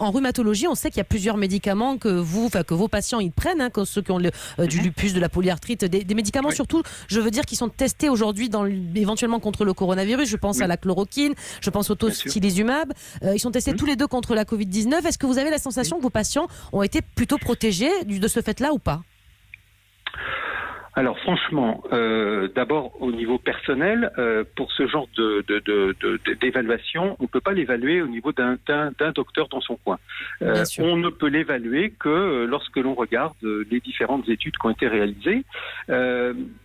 en rhumatologie, on sait qu'il y a plusieurs médicaments que vos patients ils prennent, hein, ceux qui ont du lupus, de la polyarthrite, des médicaments surtout, je veux dire, qui sont testés aujourd'hui éventuellement contre le coronavirus. Je pense à la chloroquine, je pense au tocilizumab. Ils sont testés tous les deux contre la Covid-19. Est-ce que vous avez la sensation que vos patients ont été plutôt protégés de ce fait-là ou pas ? Alors franchement, d'abord au niveau personnel, pour ce genre d'évaluation, on ne peut pas l'évaluer au niveau d'un docteur dans son coin. On ne peut l'évaluer que lorsque l'on regarde les différentes études qui ont été réalisées.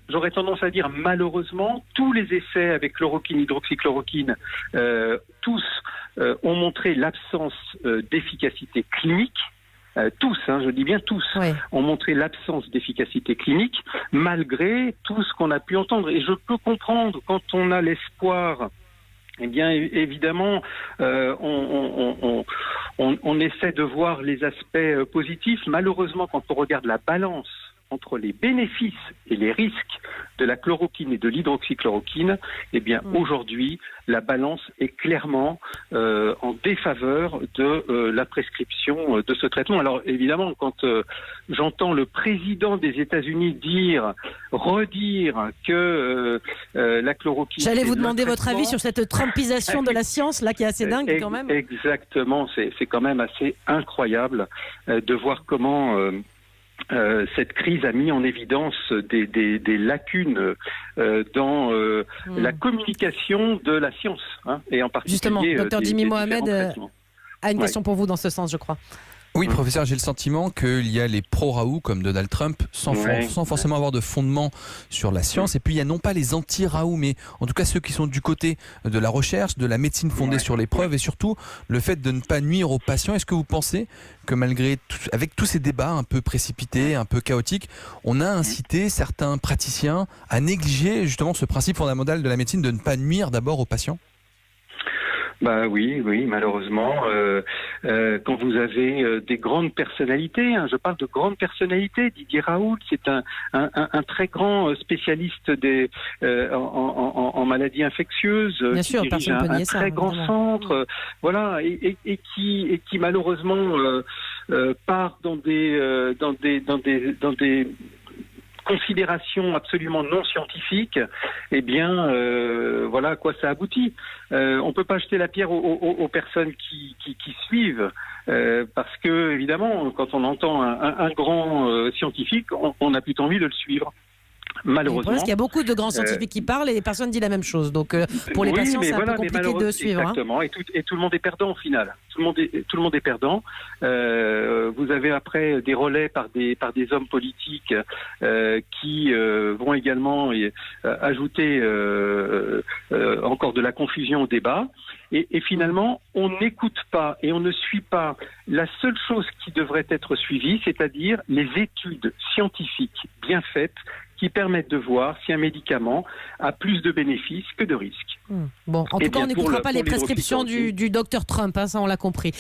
J'aurais tendance à dire malheureusement, tous les essais avec chloroquine, hydroxychloroquine, tous ont montré l'absence d'efficacité clinique. Tous, je dis bien tous, ont montré l'absence d'efficacité clinique malgré tout ce qu'on a pu entendre. Et je peux comprendre quand on a l'espoir, eh bien évidemment, on essaie de voir les aspects positifs. Malheureusement, quand on regarde la balance entre les bénéfices et les risques de la chloroquine et de l'hydroxychloroquine, eh bien aujourd'hui, la balance est clairement en défaveur de la prescription de ce traitement. Alors évidemment, quand j'entends le président des États-Unis redire que la chloroquine... J'allais vous demander votre avis sur cette trumpisation de la science, là, qui est assez dingue quand même. Exactement, c'est quand même assez incroyable de voir comment... cette crise a mis en évidence des lacunes dans la communication de la science, et en particulier... Justement, Dr Jimmy Mohamed a une question pour vous dans ce sens, je crois. Oui, professeur, j'ai le sentiment qu'il y a les pro-Raoult comme Donald Trump, sans forcément avoir de fondement sur la science, et puis il y a non pas les anti-Raoult, mais en tout cas ceux qui sont du côté de la recherche, de la médecine fondée sur les preuves, et surtout le fait de ne pas nuire aux patients. Est-ce que vous pensez que malgré avec tous ces débats un peu précipités, un peu chaotiques, on a incité certains praticiens à négliger justement ce principe fondamental de la médecine de ne pas nuire d'abord aux patients ? Bah oui, malheureusement, quand vous avez des grandes personnalités, je parle de grandes personnalités, Didier Raoult, c'est un très grand spécialiste en maladies infectieuses, bien sûr, dirige un très grand centre, voilà, et qui malheureusement part dans des considérations absolument non scientifiques, eh bien, voilà à quoi ça aboutit. On peut pas jeter la pierre aux personnes qui suivent, parce que évidemment, quand on entend un grand scientifique, on n'a plus envie de le suivre. Malheureusement. Parce qu'il y a beaucoup de grands scientifiques qui parlent et personne ne dit la même chose. Donc pour les patients, c'est un peu compliqué de suivre. Exactement. Et tout le monde est perdant au final. Tout le monde est perdant. Vous avez après des relais par des hommes politiques qui vont également ajouter encore de la confusion au débat. Et finalement, on n'écoute pas et on ne suit pas la seule chose qui devrait être suivie, c'est-à-dire les études scientifiques bien faites qui permettent de voir si un médicament a plus de bénéfices que de risques. Bon, en tout cas, on n'écoutera pas les prescriptions du docteur Trump, ça on l'a compris.